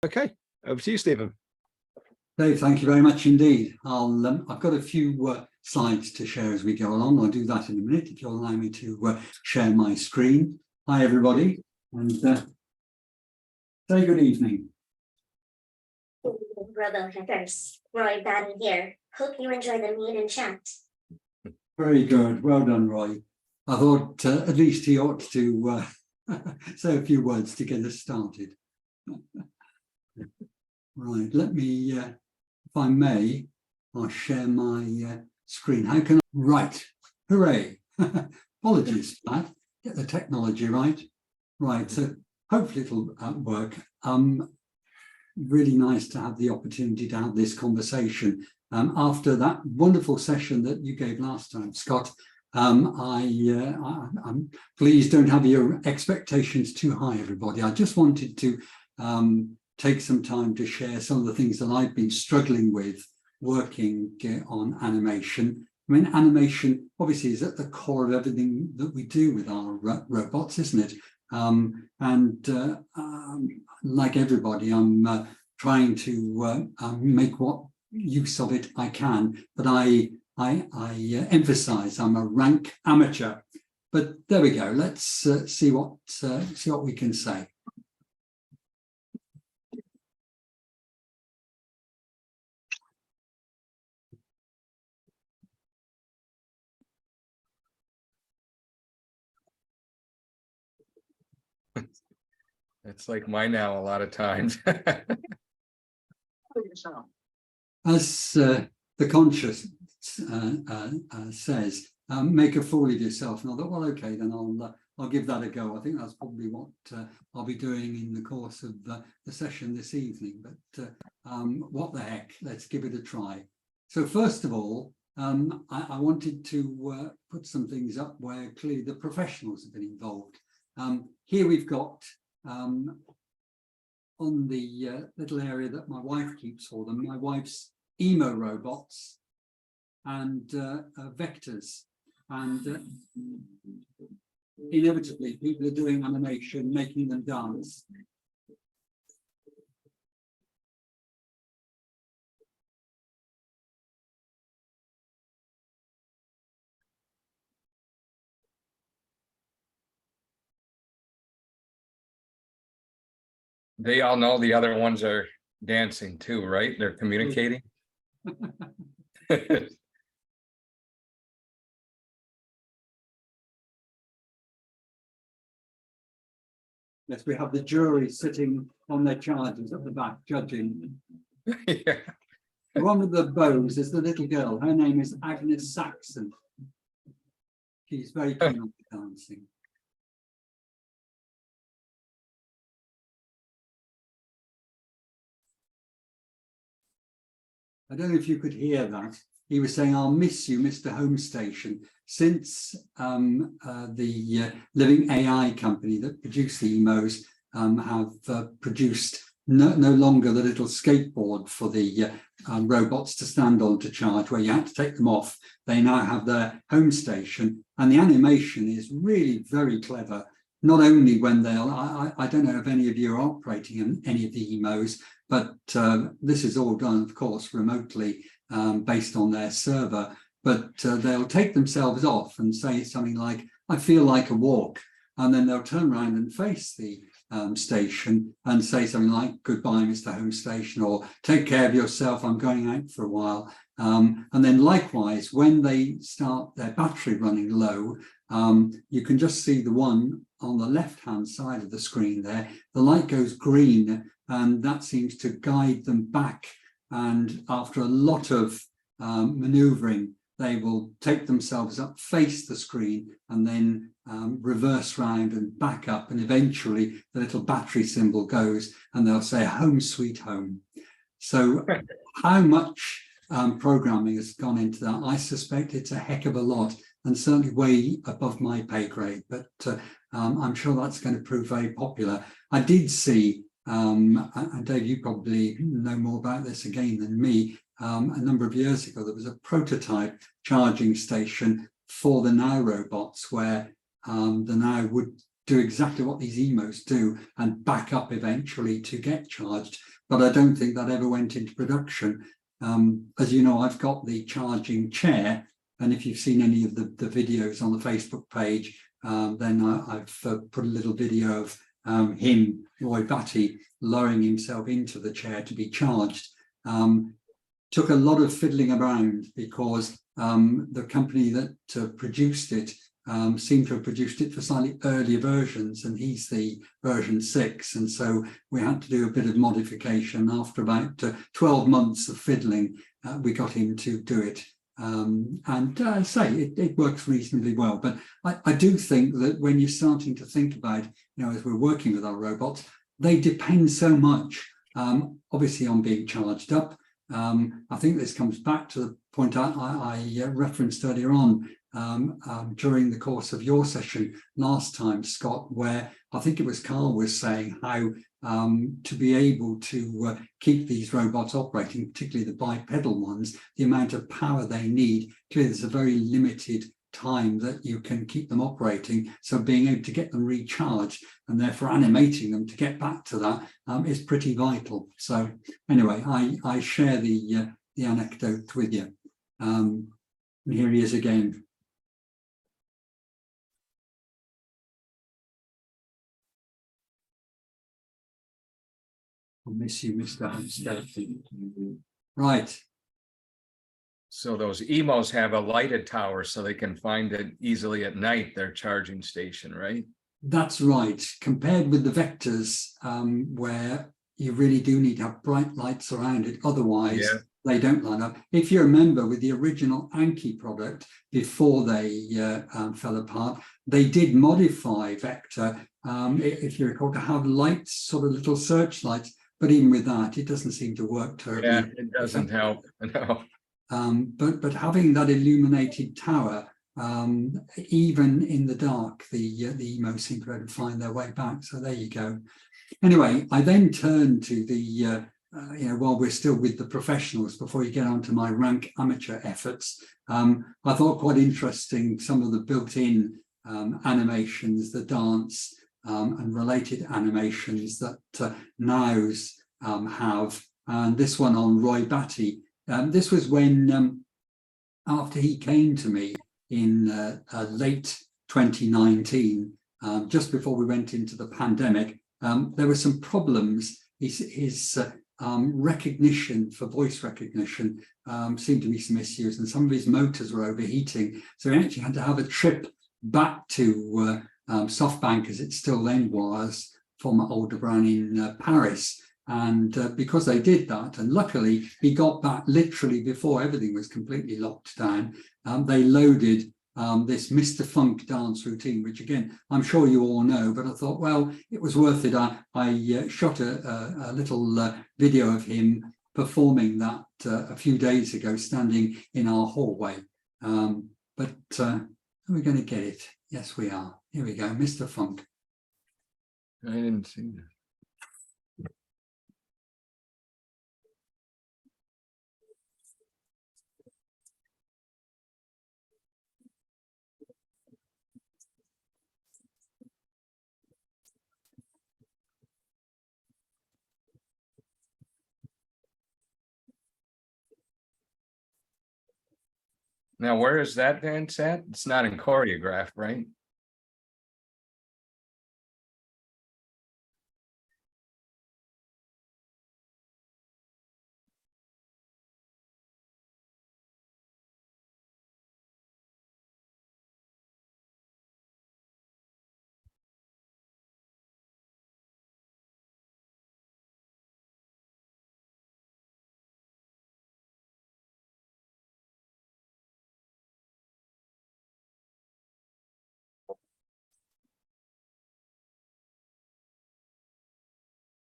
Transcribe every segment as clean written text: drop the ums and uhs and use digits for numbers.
Okay, over to you, Stephen. Dave, thank you very much indeed. I've got a few slides to share as we go along. I'll do that in a minute if you'll allow me to share my screen. Hi, everybody, and say good evening. Robo Hackers, Roy Baden here. Hope you enjoy the meet and chat. Very good. Well done, Roy. I thought at least he ought to say a few words to get us started. Right, let me, if I may, I'll share my screen. How can I? Right, hooray. Apologies for that. Get the technology right. Right, so hopefully it'll work. Really nice to have the opportunity to have this conversation. After that wonderful session that you gave last time, Scott, please don't have your expectations too high, everybody. I just wanted to take some time to share some of the things that I've been struggling with working on animation. I mean, animation obviously is at the core of everything that we do with our robots, isn't it? Like everybody, I'm trying to make what use of it I can, but I emphasize I'm a rank amateur. But there we go. Let's see what we can say. It's like my now a lot of times. As the conscious says, make a fool of yourself. And I thought, well, okay, then I'll give that a go. I think that's probably what I'll be doing in the course of the session this evening. But what the heck? Let's give it a try. So first of all, I wanted to put some things up where clearly the professionals have been involved. Here we've got on the little area that my wife keeps for them, my wife's emo robots and vectors. And inevitably, people are doing animation, making them dance. They all know the other ones are dancing too, right? They're communicating. Yes, we have the jury sitting on their charges at the back, judging. Yeah. The one with the bows is the little girl. Her name is Agnes Saxon. She's very keen on dancing. I don't know if you could hear that. He was saying, "I'll miss you, Mr. Home Station." Since the Living AI company that produced the emos have produced no longer the little skateboard for the robots to stand on to charge, where you had to take them off. They now have their home station, and the animation is really very clever. Not only when they'll, I don't know if any of you are operating any of the emos, but this is all done, of course, remotely based on their server. But they'll take themselves off and say something like, "I feel like a walk." And then they'll turn around and face the station and say something like, "Goodbye, Mr. Home Station," or "Take care of yourself, I'm going out for a while." And then likewise, when they start their battery running low, you can just see the one on the left-hand side of the screen there. The light goes green, and that seems to guide them back. And after a lot of maneuvering, they will take themselves up, face the screen, and then reverse round and back up. And eventually the little battery symbol goes and they'll say, "Home sweet home." So how much programming has gone into that? I suspect it's a heck of a lot, and certainly way above my pay grade, but I'm sure that's going to prove very popular. I did see, and Dave, you probably know more about this again than me, a number of years ago, there was a prototype charging station for the NAO robots where the NAO would do exactly what these emos do and back up eventually to get charged. but I don't think that ever went into production. As you know, I've got the charging chair, and if you've seen any of the videos on the Facebook page, then I've put a little video of him, Roy Batty, lowering himself into the chair to be charged. Took a lot of fiddling around because the company that produced it seemed to have produced it for slightly earlier versions, and he's the version 6, and so we had to do a bit of modification. After about 12 months of fiddling, we got him to do it. It works reasonably well, but I do think that when you're starting to think about, as we're working with our robots, they depend so much, obviously, on being charged up. I think this comes back to the point I referenced earlier on during the course of your session last time, Scott, where I think it was Carl was saying how to be able to keep these robots operating, particularly the bipedal ones, the amount of power they need. Clearly, there's a very limited time that you can keep them operating. So being able to get them recharged and therefore animating them to get back to that is pretty vital. So anyway, I share the anecdote with you. And here he is again. I'll miss you, Mr. Homestead. Right. So those emos have a lighted tower so they can find it easily at night, their charging station, right? That's right. Compared with the vectors, where you really do need to have bright lights around it, otherwise they don't line up. If you remember, with the original Anki product, before they fell apart, they did modify Vector, if you recall, to have lights, sort of little searchlights, but even with that, it doesn't seem to work terribly. Yeah, it doesn't help. No. But having that illuminated tower, even in the dark, the emos seem to be able to find their way back. So there you go. Anyway, I then turned to the while we're still with the professionals, before you get on to my rank amateur efforts, I thought quite interesting some of the built-in animations, the dance and related animations that NAOs have. And this one on Roy Batty. This was when, after he came to me in late 2019, just before we went into the pandemic, there were some problems. His recognition for voice recognition seemed to be some issues, and some of his motors were overheating. So he actually had to have a trip back to SoftBank, as it still then was, from Aldebaran in Paris. And because they did that, and luckily he got back literally before everything was completely locked down, they loaded this Mr. Funk dance routine, which again, I'm sure you all know, but I thought, well, it was worth it. I shot a little video of him performing that a few days ago, standing in our hallway. But are we going to get it? Yes, we are. Here we go, Mr. Funk. I didn't see that. Now, where is that dance at? It's not in choreograph, right?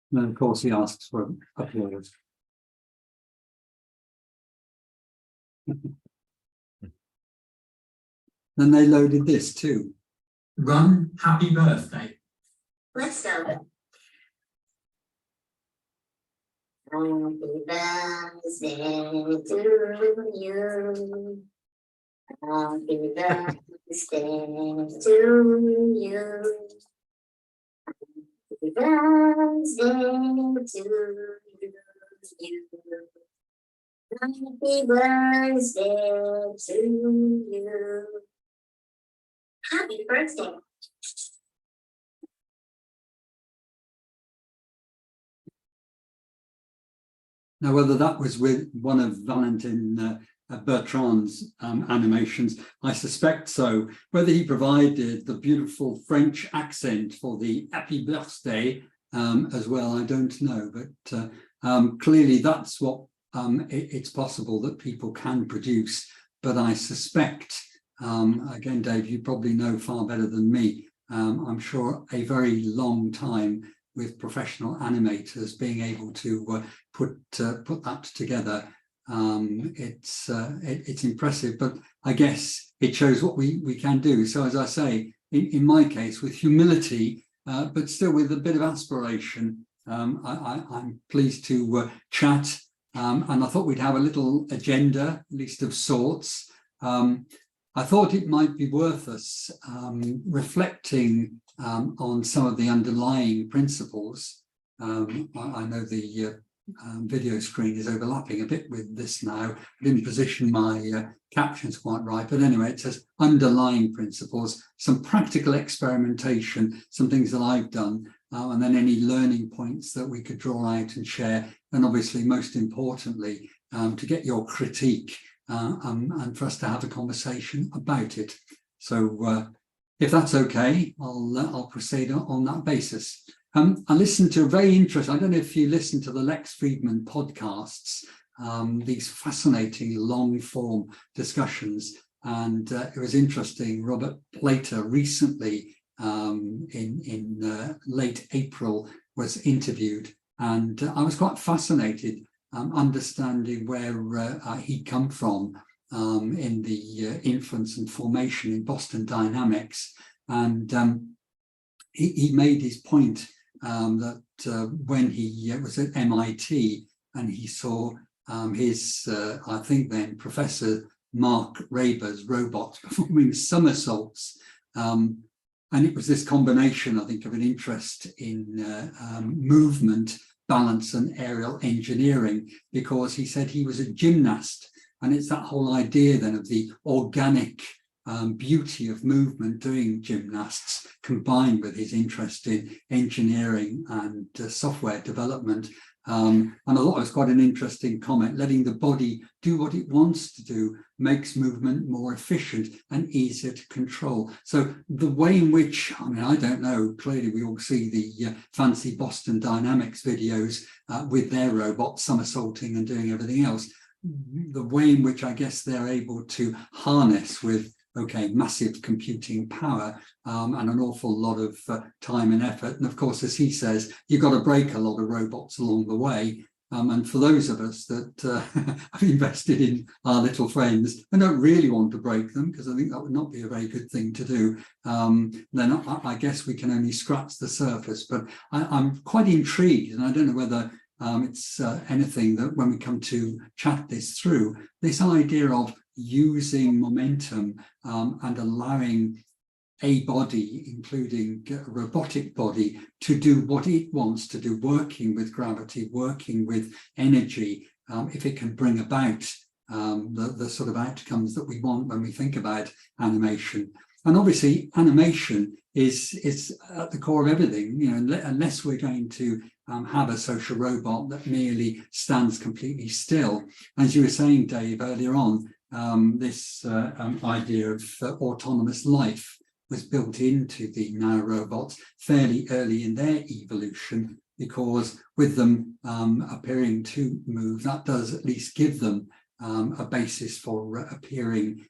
And then, of course, he asks for applause. Then they loaded this too. Run, happy birthday. Let's go. Happy birthday to you. Happy birthday to you. Happy birthday to you. you. Happy birthday to you. Happy birthday. Now, whether that was with one of Valentin Bertrand's animations, I suspect so. Whether he provided the beautiful French accent for the happy birthday as well, I don't know. But clearly that's what it's possible that people can produce. But I suspect, again, Dave, you probably know far better than me, I'm sure a very long time with professional animators being able to put that together. It's impressive, but I guess it shows what we can do. So as I say, in my case, with humility, but still with a bit of aspiration, I'm pleased to chat, and I thought we'd have a little agenda, at least of sorts. I thought it might be worth us reflecting on some of the underlying principles. I know the video screen is overlapping a bit with this now. I didn't position my captions quite right, but anyway, it says underlying principles, some practical experimentation, some things that I've done, and then any learning points that we could draw out and share, and obviously most importantly, to get your critique and for us to have a conversation about it. So if that's okay, I'll proceed on that basis. I listened to a very interesting, I don't know if you listen to the Lex Friedman podcasts, these fascinating long form discussions. And it was interesting, Robert Plater recently in late April was interviewed, and I was quite fascinated understanding where he'd come from in the influence and formation in Boston Dynamics. And he made his point that when he was at MIT and he saw his, I think then, Professor Mark Raber's robot performing somersaults. And it was this combination, I think, of an interest in movement, balance and aerial engineering, because he said he was a gymnast. And it's that whole idea then of the organic beauty of movement doing gymnasts combined with his interest in engineering and software development. And I thought it was quite an interesting comment. Letting the body do what it wants to do makes movement more efficient and easier to control. So the way in which, I mean, I don't know, clearly we all see the fancy Boston Dynamics videos with their robots somersaulting and doing everything else. The way in which I guess they're able to harness with massive computing power and an awful lot of time and effort. And of course, as he says, you've got to break a lot of robots along the way. And for those of us that have invested in our little friends and don't really want to break them, because I think that would not be a very good thing to do, then I guess we can only scratch the surface. But I'm quite intrigued, and I don't know whether it's anything that when we come to chat this through, this idea of using momentum and allowing a body, including a robotic body, to do what it wants to do, working with gravity, working with energy, if it can bring about the sort of outcomes that we want when we think about animation. And obviously, animation is at the core of everything. You know, unless we're going to have a social robot that merely stands completely still. As you were saying, Dave, earlier on, this idea of autonomous life was built into the NAO robots fairly early in their evolution, because with them appearing to move, that does at least give them a basis for appearing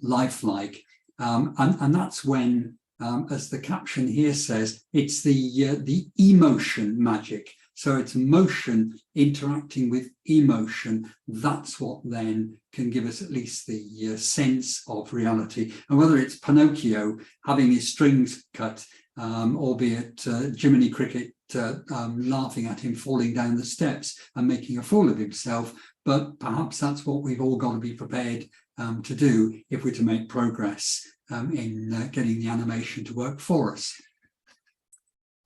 lifelike. And that's when, as the caption here says, it's the emotion magic. So it's motion interacting with emotion. That's what then can give us at least the sense of reality. And whether it's Pinocchio having his strings cut, albeit Jiminy Cricket laughing at him falling down the steps and making a fool of himself, but perhaps that's what we've all got to be prepared to do if we're to make progress in getting the animation to work for us.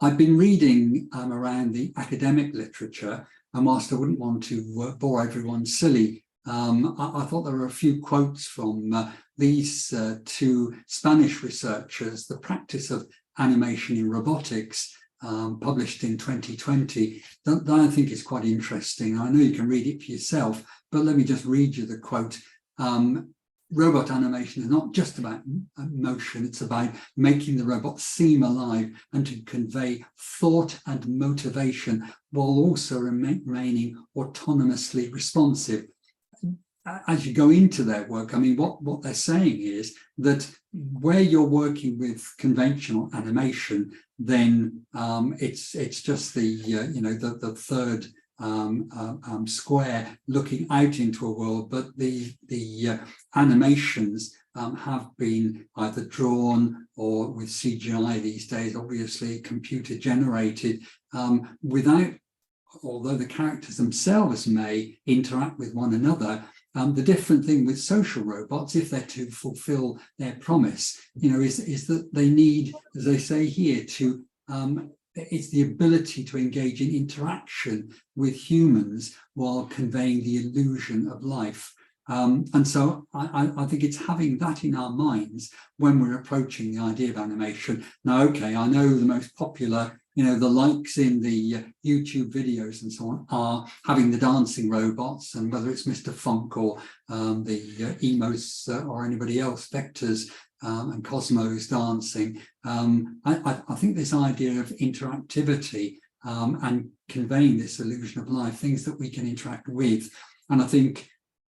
I've been reading around the academic literature, And whilst I wouldn't want to bore everyone silly, I thought there were a few quotes from these two Spanish researchers, The Practice of Animation in Robotics, published in 2020, that I think is quite interesting. I know you can read it for yourself, but let me just read you the quote. Robot animation is not just about motion, it's about making the robot seem alive and to convey thought and motivation while also remaining autonomously responsive. As you go into their work, I mean, what they're saying is that where you're working with conventional animation, then it's just the the third square looking out into a world, but the animations have been either drawn or with CGI these days, obviously computer generated, without, although the characters themselves may interact with one another. The different thing with social robots, if they're to fulfill their promise, is that they need, as they say here, to it's the ability to engage in interaction with humans while conveying the illusion of life. And so I think it's having that in our minds when we're approaching the idea of animation. Now, okay, I know the most popular, the likes in the YouTube videos and so on are having the dancing robots, and whether it's Mr. Funk or the Emos or anybody else, Vectors, and Cosmos dancing. I think this idea of interactivity and conveying this illusion of life, things that we can interact with. And I think,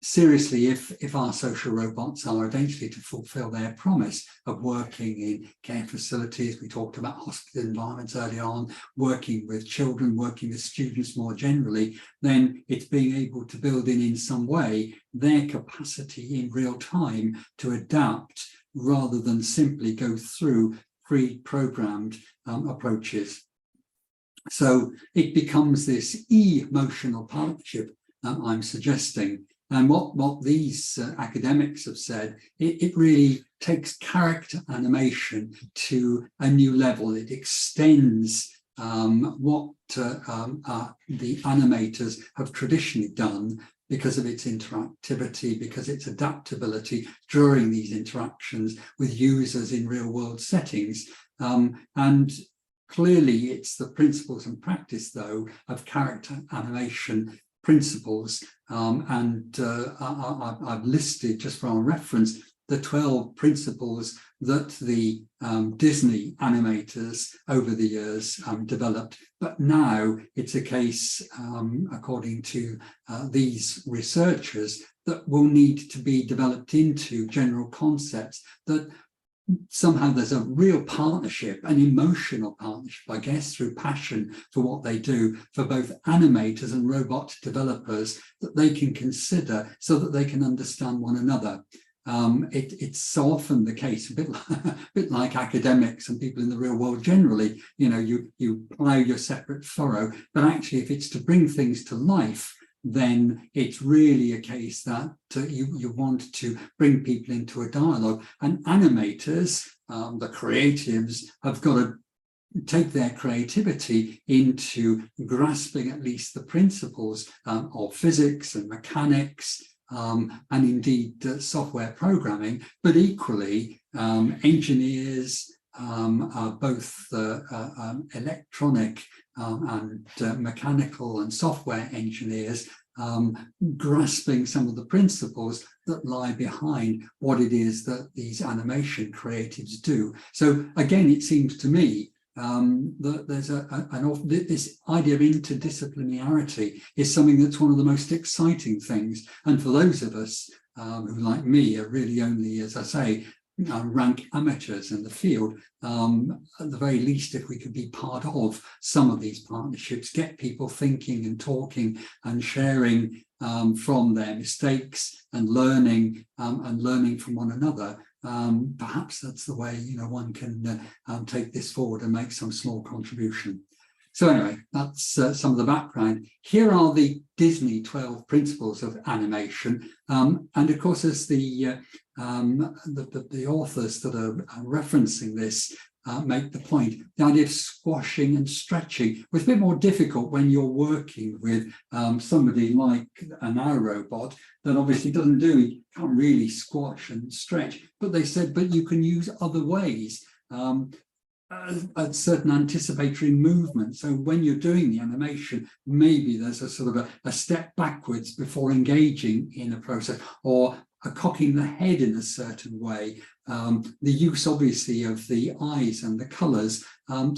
seriously, if our social robots are eventually to fulfill their promise of working in care facilities, we talked about hospital environments earlier on, working with children, working with students more generally, then it's being able to build in some way their capacity in real time to adapt rather than simply go through pre-programmed approaches. So it becomes this emotional partnership I'm suggesting. And what these academics have said, it really takes character animation to a new level. It extends what the animators have traditionally done because of its interactivity, because its adaptability during these interactions with users in real world settings. And clearly it's the principles and practice, though, of character animation principles. I've listed, just for our reference, the 12 principles that the Disney animators over the years developed. But now it's a case, according to these researchers, that will need to be developed into general concepts that somehow there's a real partnership, an emotional partnership, I guess, through passion for what they do, for both animators and robot developers, that they can consider so that they can understand one another. It's so often the case, a bit like academics and people in the real world generally, you plough your separate furrow, but actually if it's to bring things to life, then it's really a case that you want to bring people into a dialogue. And animators, the creatives, have got to take their creativity into grasping at least the principles of physics and mechanics, and indeed software programming, but equally engineers, both electronic and mechanical and software engineers, grasping some of the principles that lie behind what it is that these animation creatives do. So again, it seems to me that there's this idea of interdisciplinarity is something that's one of the most exciting things. And for those of us who, like me, are really only, as I say, rank amateurs in the field, at the very least, if we could be part of some of these partnerships, get people thinking and talking and sharing from their mistakes and learning from one another, perhaps that's the way one can take this forward and make some small contribution. So anyway, that's some of the background. Here are the Disney 12 principles of animation. And of course, as the authors that are referencing this make the point. The idea of squashing and stretching was a bit more difficult when you're working with somebody like a NAO robot that obviously doesn't do, can't really squash and stretch. But they said, but you can use other ways. A certain anticipatory movement. So when you're doing the animation, maybe there's a sort of a step backwards before engaging in a process, or a cocking the head in a certain way. The use obviously of the eyes and the colours. And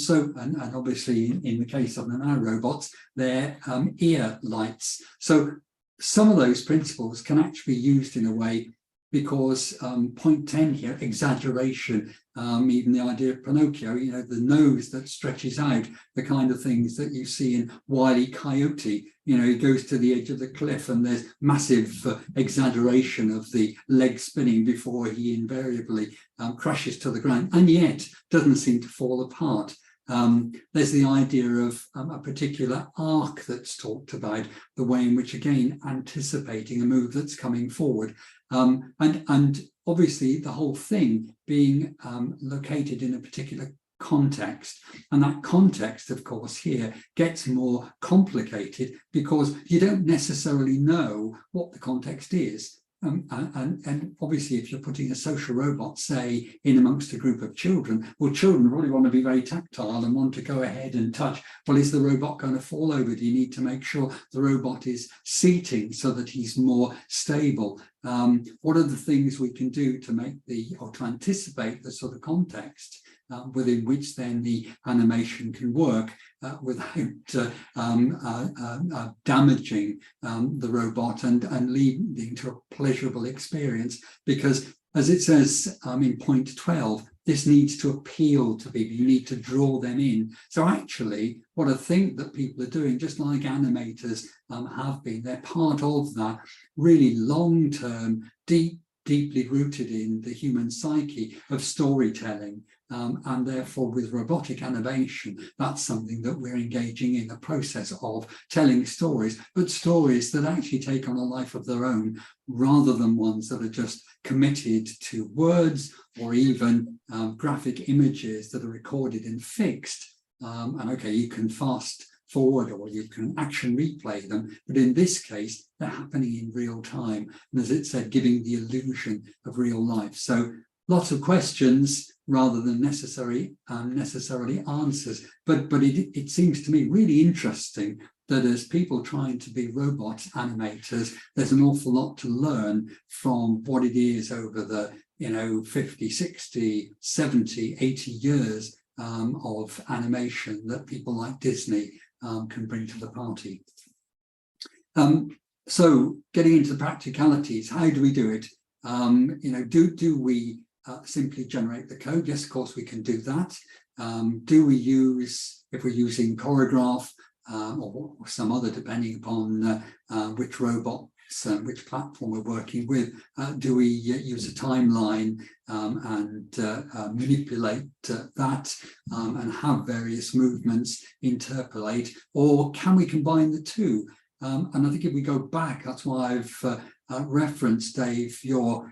obviously in the case of the NAO robots, their ear lights. So some of those principles can actually be used in a way, because point 10 here, exaggeration, even the idea of Pinocchio, you know, the nose that stretches out, the kind of things that you see in Wile E. Coyote. You know, he goes to the edge of the cliff and there's massive exaggeration of the leg spinning before he invariably crashes to the ground, and yet doesn't seem to fall apart. There's the idea of a particular arc that's talked about, the way in which, again, anticipating a move that's coming forward. And obviously the whole thing being located in a particular context. And that context, of course, here gets more complicated because you don't necessarily know what the context is. And obviously, if you're putting a social robot, say, in amongst a group of children, well, children probably want to be very tactile and want to go ahead and touch. Well, is the robot going to fall over? Do you need to make sure the robot is seating so that he's more stable? What are the things we can do to make or to anticipate the sort of context within which then the animation can work without damaging the robot and leading to a pleasurable experience? Because, as it says in point 12, this needs to appeal to people. You need to draw them in. So actually, what I think that people are doing, just like animators have been, they're part of that really long-term, deeply rooted in the human psyche of storytelling. And therefore, with robotic animation, that's something that we're engaging in, the process of telling stories, but stories that actually take on a life of their own, rather than ones that are just committed to words or even graphic images that are recorded and fixed. And okay, you can fast forward or you can action replay them, but in this case, they're happening in real time. And as it said, giving the illusion of real life. So lots of questions rather than necessarily answers. But it seems to me really interesting that as people trying to be robot animators, there's an awful lot to learn from what it is over the 50, 60, 70, 80 years of animation that people like Disney can bring to the party. So getting into the practicalities, how do we do it? Do we simply generate the code? Yes, of course we can do that. Do we use, if we're using choreograph or some other, depending upon which robots, which platform we're working with, do we use a timeline and manipulate that and have various movements interpolate, or can we combine the two? And I think if we go back, that's why I've referenced, Dave, your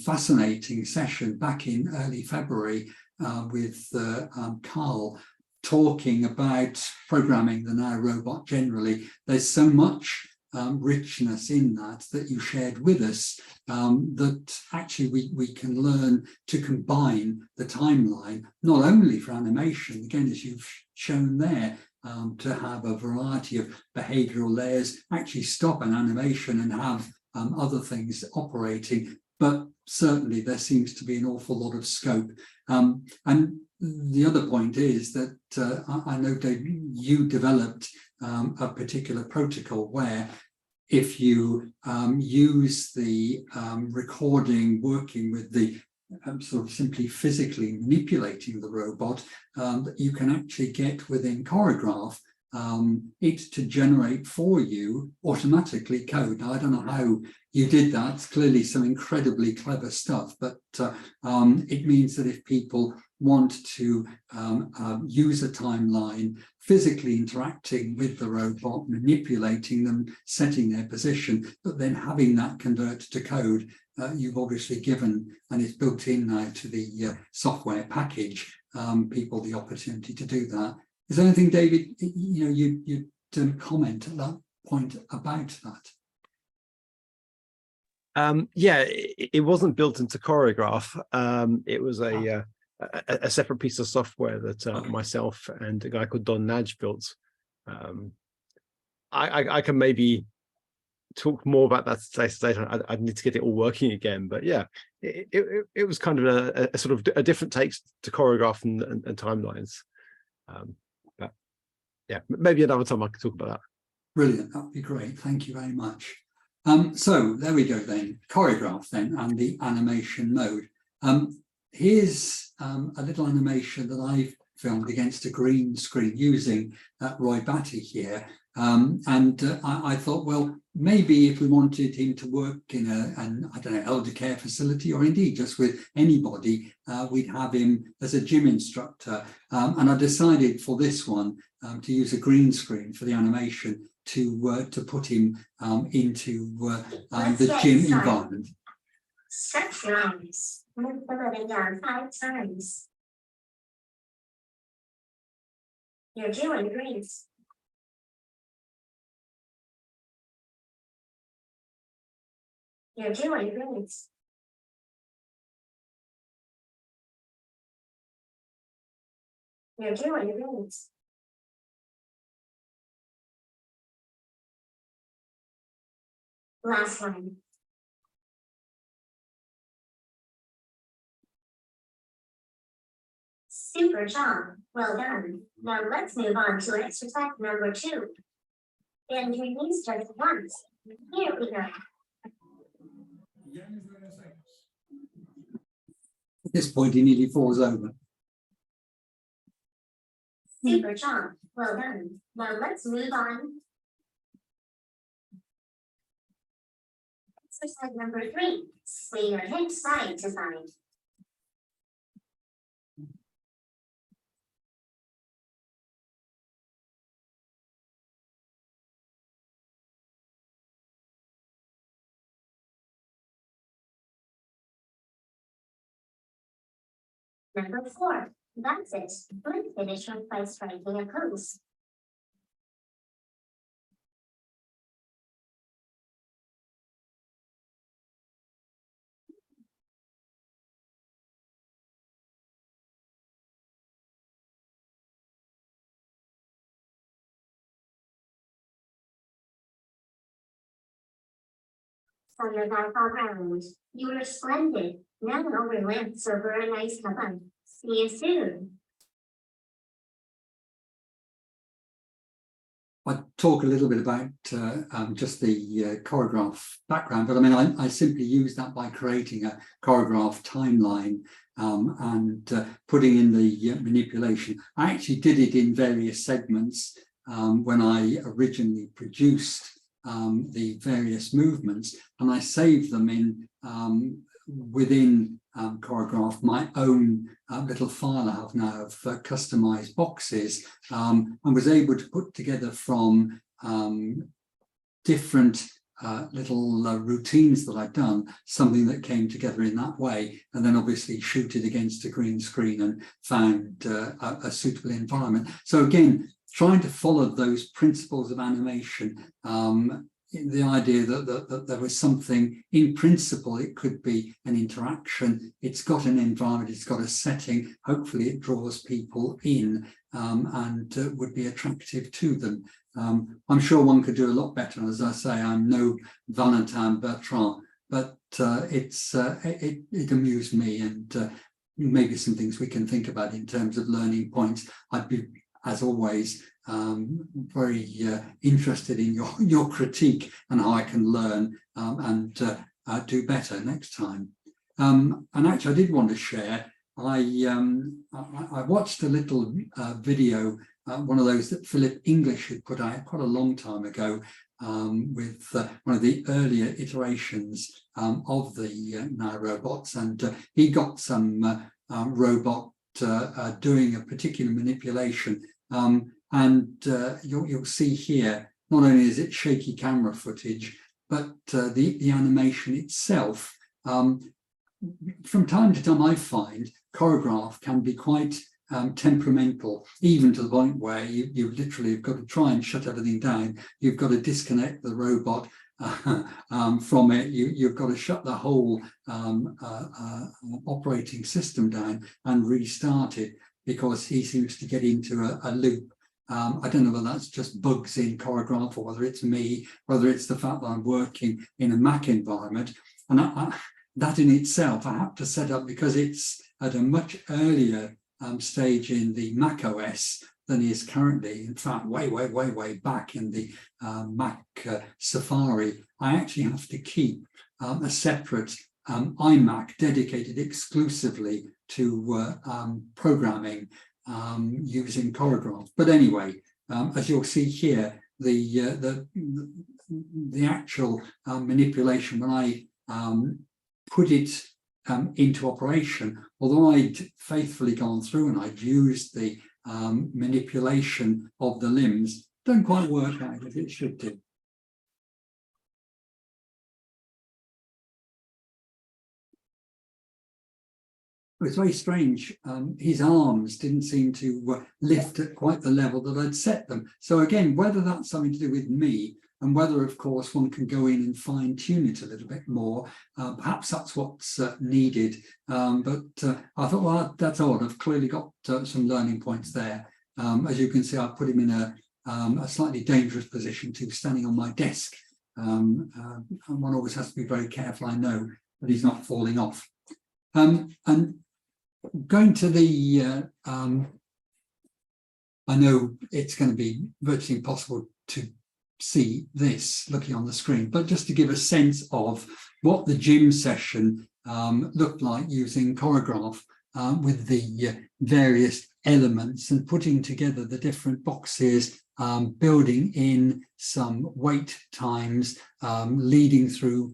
fascinating session back in early February with Carl, talking about programming the NAO robot generally. There's so much richness in that you shared with us, that actually we can learn to combine the timeline, not only for animation, again, as you've shown there, to have a variety of behavioral layers, actually stop an animation and have other things operating, but certainly there seems to be an awful lot of scope. And the other point is that I know, Dave, you developed a particular protocol where if you use the recording, working with the sort of simply physically manipulating the robot, that you can actually get within choreograph it to generate for you automatically code. Now, I don't know how you did that. It's clearly some incredibly clever stuff, but it means that if people want to use a timeline, physically interacting with the robot, manipulating them, setting their position, but then having that convert to code, you've obviously given, and it's built in now to the software package, people the opportunity to do that. Is there anything, David, you didn't comment at that point about that? Yeah, it wasn't built into Choreograph. It was a separate piece of software that myself and a guy called Don Nudge built. I can maybe talk more about that later. I need to get it all working again, but yeah, it was kind of a sort of a different take to Choreograph and timelines. But yeah, maybe another time I can talk about that. Brilliant, that'd be great. Thank you very much. So there we go then, Choreograph then, and the animation mode. Here's a little animation that I've filmed against a green screen using Roy Batty here. I thought, well, maybe if we wanted him to work in an I don't know, elder care facility, or indeed just with anybody, we'd have him as a gym instructor. And I decided for this one to use a green screen for the animation to put him into the gym environment. Stretch your arms. Move the living down 5 times. You're doing great. You're doing great. You're doing great. Last one. Super job. Well done. Now let's move on to exercise number 2. Bend your knees just once. Here we go. At this point, he nearly falls over. Super job. Well done. Now let's move on. Exercise number 3. Swing your hips side to side. Number 4. That's it. Good finish by striking a pose. On your back all round. You were splendid. Now relents over a nice cup of. See you soon. I'll talk a little bit about just the Choreograph background, but I mean, I simply use that by creating a Choreograph timeline and putting in the manipulation. I actually did it in various segments when I originally produced the various movements, and I saved them in within Choreograph, my own little file I have now of customized boxes, and was able to put together from different little routines that I'd done, something that came together in that way, and then obviously shoot it against a green screen and found a suitable environment. So again, trying to follow those principles of animation, the idea that there was something, in principle, it could be an interaction, it's got an environment, it's got a setting, hopefully it draws people in and would be attractive to them. I'm sure one could do a lot better, and as I say, I'm no Valentin Bertrand, but it amused me, and maybe some things we can think about in terms of learning points. I'd be, as always, very interested in your critique and how I can learn and do better next time. And actually, I did want to share. I watched a little video, one of those that Philip English had put out quite a long time ago, with one of the earlier iterations of the NAO robots, and he got some robot doing a particular manipulation. And you'll see here, not only is it shaky camera footage, but the animation itself. From time to time, I find Choreograph can be quite temperamental, even to the point where you literally have got to try and shut everything down. You've got to disconnect the robot from it. You've got to shut the whole operating system down and restart it, because he seems to get into a loop. I don't know whether that's just bugs in Choreograph, or whether it's me, whether it's the fact that I'm working in a Mac environment. And that in itself, I have to set up, because it's at a much earlier stage in the Mac OS than is currently. In fact, way back in the Mac Safari, I actually have to keep a separate iMac dedicated exclusively to programming using Choreograph. But anyway, as you'll see here, the actual manipulation, when I put it into operation, although I'd faithfully gone through and I'd used the manipulation of the limbs, don't quite work out as it should do. It's very strange. His arms didn't seem to lift at quite the level that I'd set them. So again, whether that's something to do with me, and whether, of course, one can go in and fine tune it a little bit more, perhaps that's what's needed. But I thought, well, that's odd. I've clearly got some learning points there. As you can see, I've put him in a slightly dangerous position too, standing on my desk. And one always has to be very careful, I know, that he's not falling off. And going to the, I know it's going to be virtually impossible to see this looking on the screen, but just to give a sense of what the gym session looked like using Choreograph with the various elements and putting together the different boxes, building in some wait times, leading through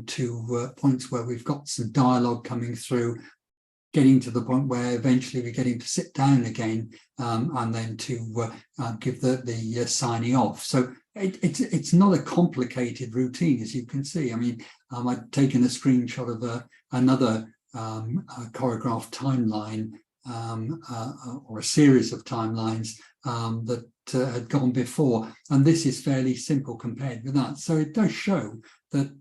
to points where we've got some dialogue coming through, getting to the point where eventually we're getting to sit down again, and then to give the signing off. So it's not a complicated routine, as you can see. I mean, I'd taken a screenshot of another Choreograph timeline, or a series of timelines that had gone before, and this is fairly simple compared with that. So it does show that,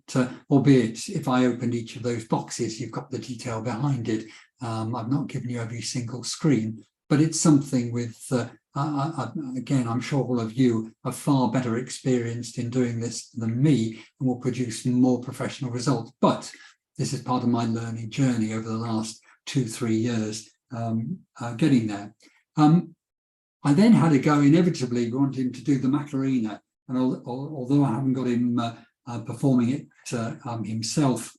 albeit if I opened each of those boxes, you've got the detail behind it. I've not given you every single screen, but it's something with, again, I'm sure all of you are far better experienced in doing this than me and will produce more professional results. But this is part of my learning journey over the last 2-3 years, getting there. I then had to go, inevitably wanting to do the Macarena, and although I haven't got him performing it himself,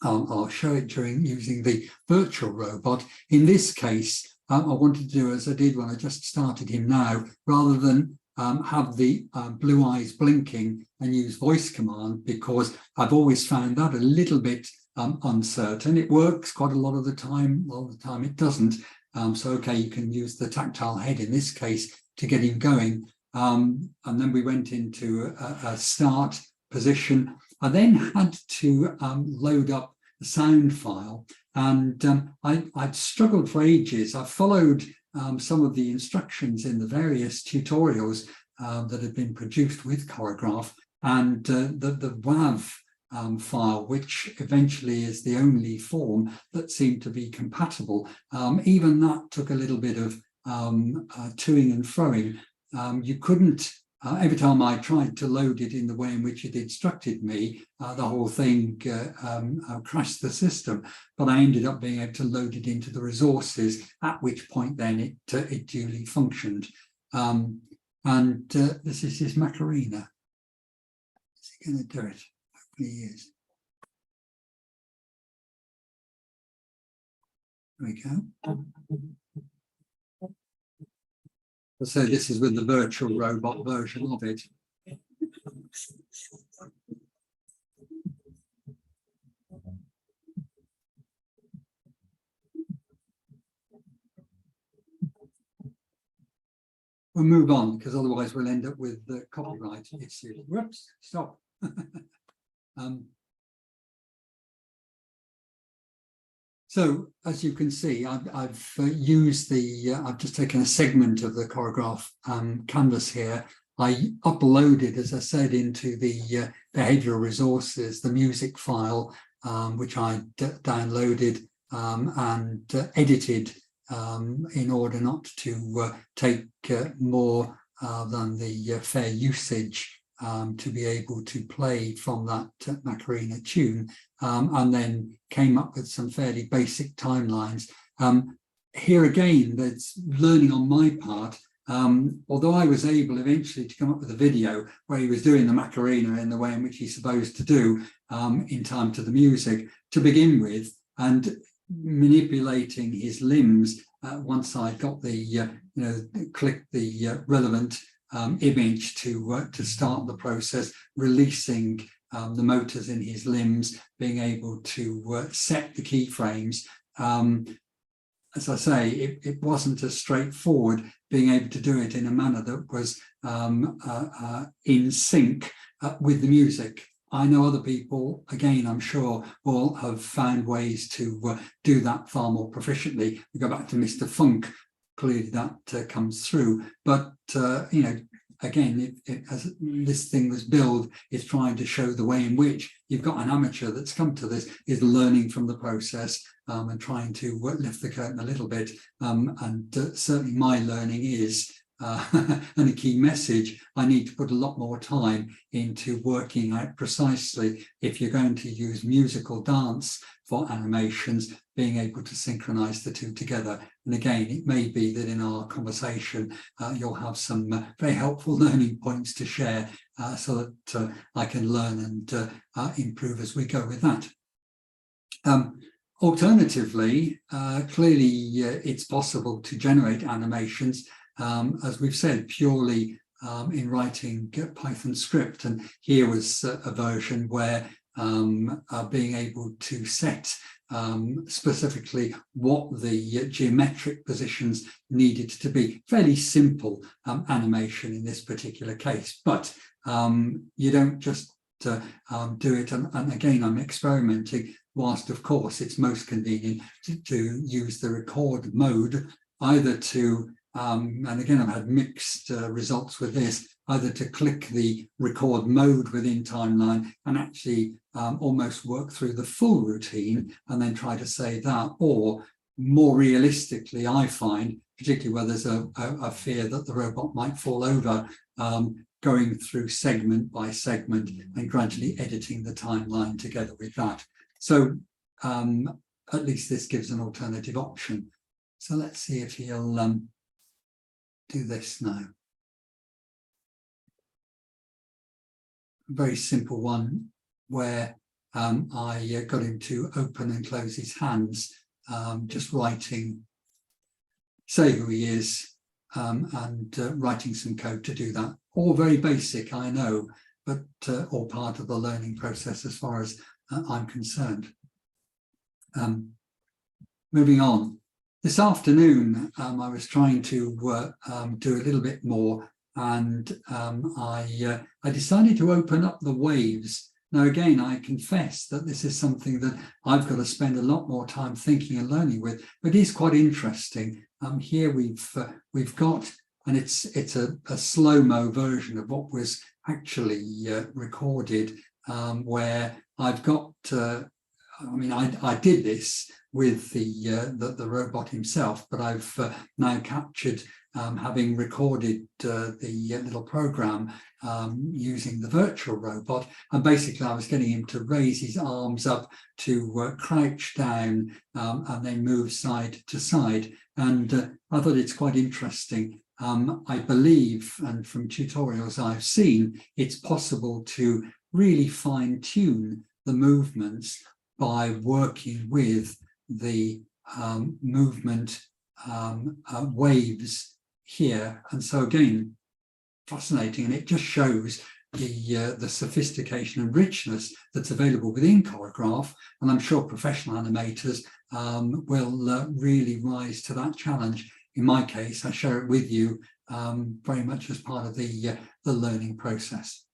I'll show it during using the virtual robot. In this case, I wanted to do as I did when I just started him now, rather than have the blue eyes blinking and use voice command, because I've always found that a little bit uncertain. It works quite a lot of the time, a lot of the time it doesn't. So, okay, you can use the tactile head in this case to get him going. And then we went into a start position. I then had to load up the sound file, and I'd struggled for ages. I followed some of the instructions in the various tutorials that had been produced with Choreograph, and the WAV file, which eventually is the only form that seemed to be compatible. Even that took a little bit of toing and froing. You couldn't, every time I tried to load it in the way in which it instructed me, the whole thing crashed the system, but I ended up being able to load it into the resources, at which point then it duly functioned. This is his Macarena. Is he going to do it? Hopefully he is. There we go. So this is with the virtual robot version of it. We'll move on, because otherwise we'll end up with the copyright issue. Whoops, stop. So as you can see, I've used the, I've just taken a segment of the choreograph canvas here. I uploaded, as I said, into the behavioral resources, the music file, which I downloaded and edited in order not to take more than the fair usage to be able to play from that Macarena tune, and then came up with some fairly basic timelines. Here again, there's learning on my part. Although I was able eventually to come up with a video where he was doing the Macarena in the way in which he's supposed to do in time to the music to begin with, and manipulating his limbs once I got the, clicked the relevant image to start the process, releasing the motors in his limbs, being able to set the keyframes. As I say, it wasn't as straightforward being able to do it in a manner that was in sync with the music. I know other people, again, I'm sure, will have found ways to do that far more proficiently. We go back to Mr. Funk, clearly that comes through. But, again, as this thing was billed, is trying to show the way in which you've got an amateur that's come to this, is learning from the process and trying to lift the curtain a little bit. And certainly my learning is, and a key message, I need to put a lot more time into working out precisely, if you're going to use musical dance for animations, being able to synchronize the two together. And again, it may be that in our conversation, you'll have some very helpful learning points to share so that I can learn and improve as we go with that. Alternatively, clearly it's possible to generate animations, as we've said, purely in writing Python script. And here was a version where being able to set specifically what the geometric positions needed to be. Fairly simple animation in this particular case, but you don't just do it. And again, I'm experimenting, whilst of course it's most convenient to use the record mode, either to and again, I've had mixed results with this, either to click the record mode within timeline and actually almost work through the full routine and then try to say that, or more realistically, I find, particularly where there's a fear that the robot might fall over, going through segment by segment and gradually editing the timeline together with that. So at least this gives an alternative option. So let's see if he'll do this now. A very simple one where I got him to open and close his hands, just writing, say who he is, and writing some code to do that. All very basic, I know, but all part of the learning process as far as I'm concerned. Moving on. This afternoon, I was trying to do a little bit more, and I decided to open up the waves. Now, again, I confess that this is something that I've got to spend a lot more time thinking and learning with, but it is quite interesting. Here we've got, and it's a slow-mo version of what was actually recorded, where I've got, I did this with the robot himself, but I've now captured having recorded the little program using the virtual robot, and basically I was getting him to raise his arms up, to crouch down, and then move side to side. And I thought it's quite interesting. I believe, and from tutorials I've seen, it's possible to really fine-tune the movements by working with the movement waves here. And so again, fascinating, and it just shows the sophistication and richness that's available within choreograph. And I'm sure professional animators will really rise to that challenge. In my case, I share it with you very much as part of the learning process.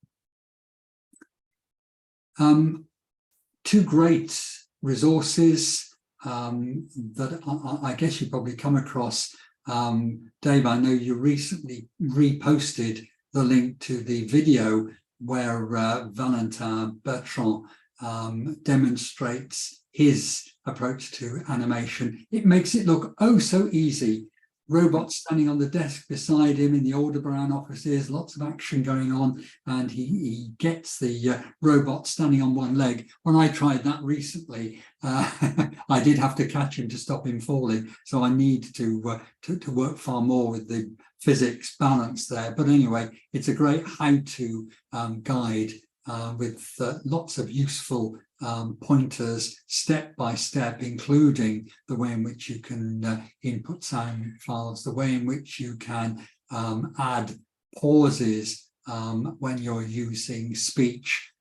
Two great resources that I guess you probably come across. Dave, I know you recently reposted the link to the video where Valentin Bertrand demonstrates his approach to animation. It makes it look oh so easy. Robots standing on the desk beside him in the Aldebaran offices, lots of action going on, and he gets the robot standing on one leg. When I tried that recently, I did have to catch him to stop him falling. So I need to work far more with the physics balance there. But anyway, it's a great how-to guide with lots of useful pointers step by step, including the way in which you can input sound files, the way in which you can add pauses when you're using speech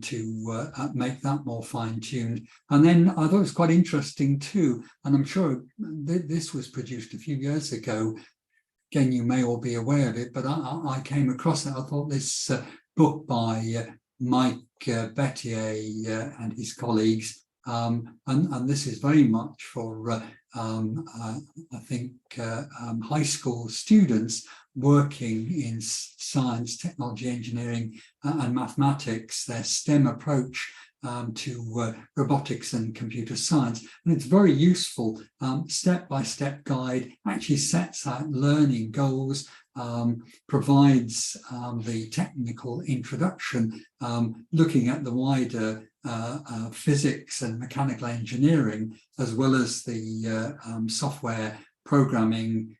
to make that more fine-tuned. And then I thought it was quite interesting too, and I'm sure this was produced a few years ago. Again, you may all be aware of it, but I came across it. I thought this book by Mike Bettier and his colleagues, and this is very much for I think high school students working in science, technology, engineering and mathematics, their STEM approach to robotics and computer science. And it's very useful, step-by-step guide, actually sets out learning goals, provides the technical introduction, looking at the wider physics and mechanical engineering, as well as the software programming,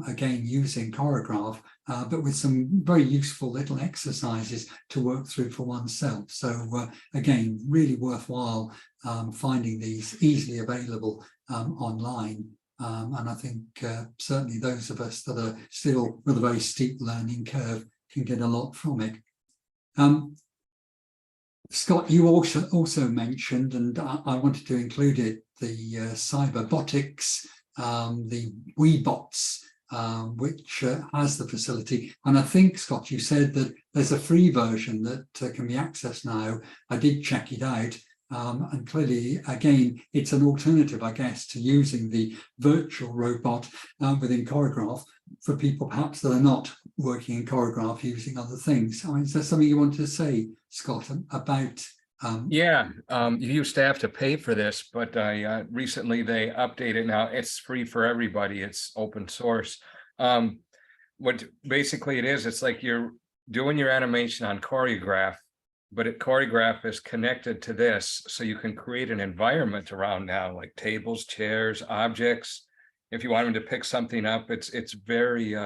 again using Choreograph, but with some very useful little exercises to work through for oneself. So again, really worthwhile finding these easily available online. And I think certainly those of us that are still with a very steep learning curve can get a lot from it. Scott, you also mentioned, and I wanted to include it, the cyberbotics, the Weebots, which has the facility. And I think, Scott, you said that there's a free version that can be accessed now. I did check it out. And clearly, again, it's an alternative, I guess, to using the virtual robot within Choreograph for people perhaps that are not working in Choreograph using other things. I mean, is there something you want to say, Scott, about? Yeah, you used to have to pay for this, but recently they updated. Now it's free for everybody. It's open source. What basically it is, it's like you're doing your animation on Choreograph, but Choreograph is connected to this, so you can create an environment around now, like tables, chairs, objects. If you want him to pick something up, it's very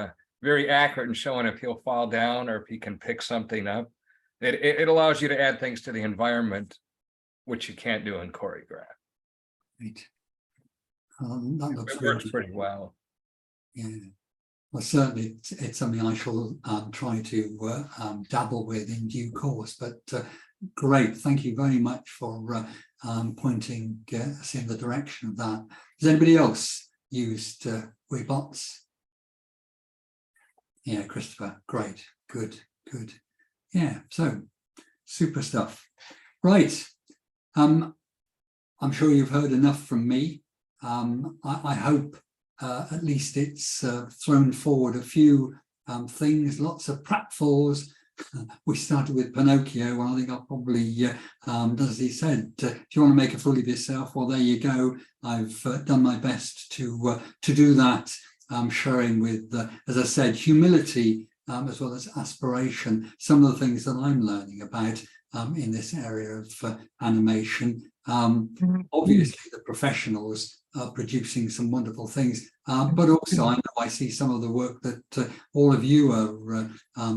very accurate in showing if he'll fall down or if he can pick something up. It allows you to add things to the environment, which you can't do in Choreograph. Right. That looks It works pretty well. Yeah. Well, certainly it's something I shall try to dabble with in due course, but great. Thank you very much for pointing us in the direction of that. Has anybody else used Weebots? Yeah, Christopher, great, good. Yeah, so super stuff. Right. I'm sure you've heard enough from me. I hope at least it's thrown forward a few things, lots of pratfalls. We started with Pinocchio, and I think I'll probably, as he said, if you want to make a fool of yourself, well, there you go. I've done my best to do that, sharing with, as I said, humility, as well as aspiration, some of the things that I'm learning about in this area of animation. Obviously, the professionals are producing some wonderful things, but also I know I see some of the work that all of you are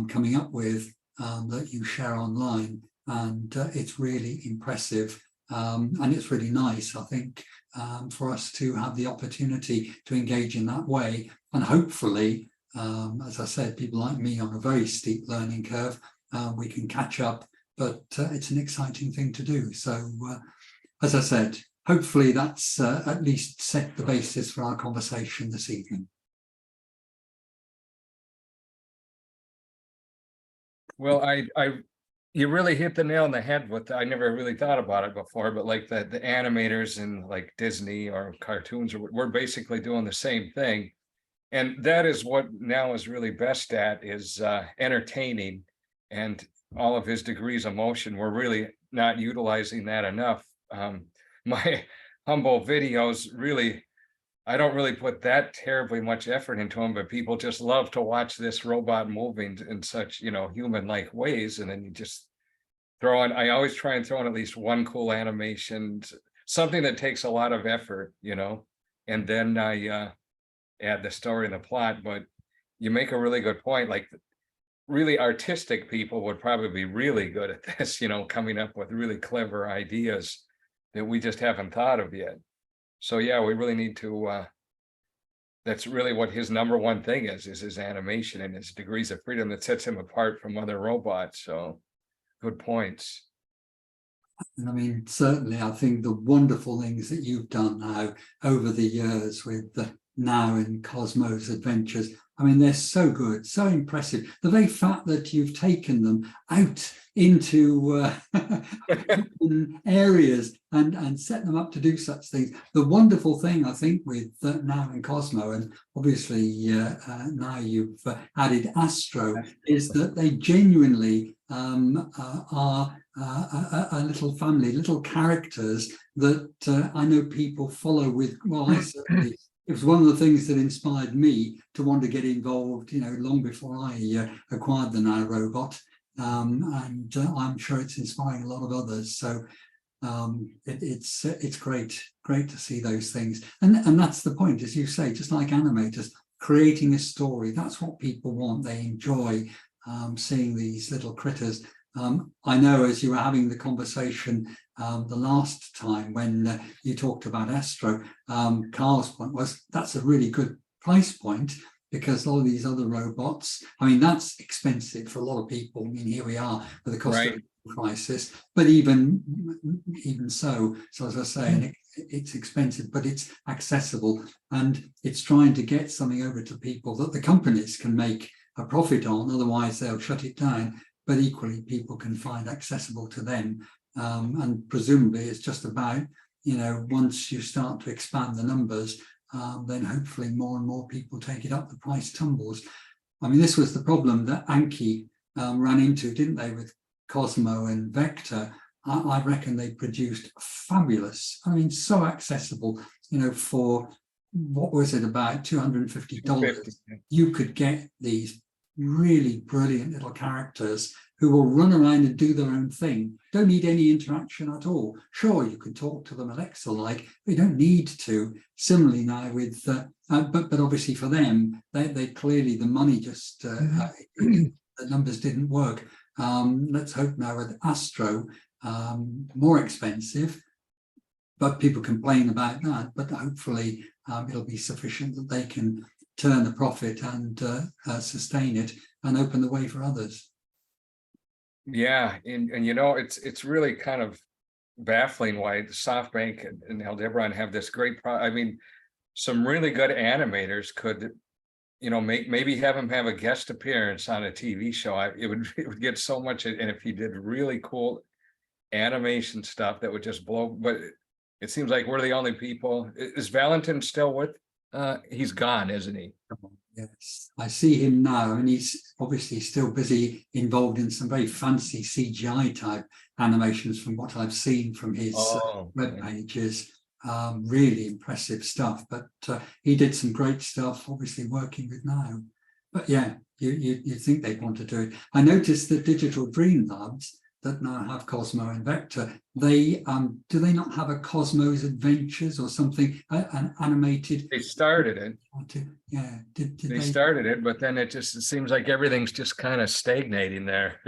coming up with that you share online, and it's really impressive, and it's really nice, I think, for us to have the opportunity to engage in that way, and hopefully, as I said, people like me on a very steep learning curve, we can catch up, but it's an exciting thing to do. So, as I said, hopefully that's at least set the basis for our conversation this evening. Well, You really hit the nail on the head with, I never really thought about it before, but like the animators in like Disney or cartoons, we're basically doing the same thing. And that is what NAO is really best at, is entertaining, and all of his degrees of motion. We're really not utilizing that enough. My humble videos, really, I don't really put that terribly much effort into them, but people just love to watch this robot moving in such, human-like ways. And then you just throw in, I always try and throw in at least one cool animation, something that takes a lot of effort, and then I add the story and the plot. But you make a really good point. Like, really artistic people would probably be really good at this, coming up with really clever ideas that we just haven't thought of yet. So yeah, we really need to, that's really what his number one thing is his animation and his degrees of freedom that sets him apart from other robots. So good points. And I mean, certainly, I think the wonderful things that you've done now over the years with the NAO and Cosmo's adventures, I mean, they're so good, so impressive. The very fact that you've taken them out into areas and set them up to do such things. The wonderful thing, I think, with NAO and Cosmo, and obviously now you've added Astro, is that they genuinely are a little family, little characters that I know people follow with. Well, I certainly, it was one of the things that inspired me to want to get involved, long before I acquired the NAO robot, and I'm sure it's inspiring a lot of others. So it's great to see those things, and that's the point, as you say, just like animators, creating a story. That's what people want. They enjoy seeing these little critters. I know, as you were having the conversation the last time when you talked about Astro, Carl's point was that's a really good price point, because a lot of these other robots, I mean, that's expensive for a lot of people. I mean, here we are with the cost of crisis, but even so, as I say, it's expensive, but it's accessible, and it's trying to get something over to people that the companies can make a profit on, otherwise they'll shut it down. But equally, people can find accessible to them, and presumably it's just about, once you start to expand the numbers, then hopefully more and more people take it up, the price tumbles. I mean, this was the problem that Anki ran into, didn't they, with Cosmo and Vector? I reckon they produced fabulous, I mean, so accessible, for, what was it, about $250, you could get these really brilliant little characters who will run around and do their own thing. Don't need any interaction at all. Sure, you can talk to them Alexa-like, but you don't need to. Similarly now with, but obviously for them, they clearly, the money just, the numbers didn't work. Let's hope now with Astro, more expensive, but people complain about that, but hopefully it'll be sufficient that they can turn a profit and sustain it and open the way for others. Yeah, and it's really kind of baffling why SoftBank and Aldebaran have this great I mean, some really good animators could, maybe have him have a guest appearance on a TV show. It would get so much, and if he did really cool animation stuff, that would just blow. But it seems like we're the only people. Is Valentin still with? He's gone, isn't he? Yes, I see him now, and he's obviously still busy, involved in some very fancy CGI type animations from what I've seen from his web pages. Really impressive stuff, but he did some great stuff, obviously working with NAO. But yeah, you think they'd want to do it. I noticed that Digital Dream Labs that now have Cosmo and Vector, they do they not have a Cosmo's Adventures or something, an animated? They started it. Yeah, did they started it, but then it seems like everything's just kind of stagnating there.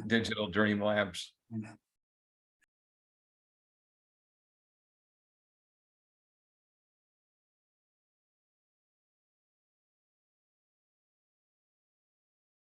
Digital Dream Labs.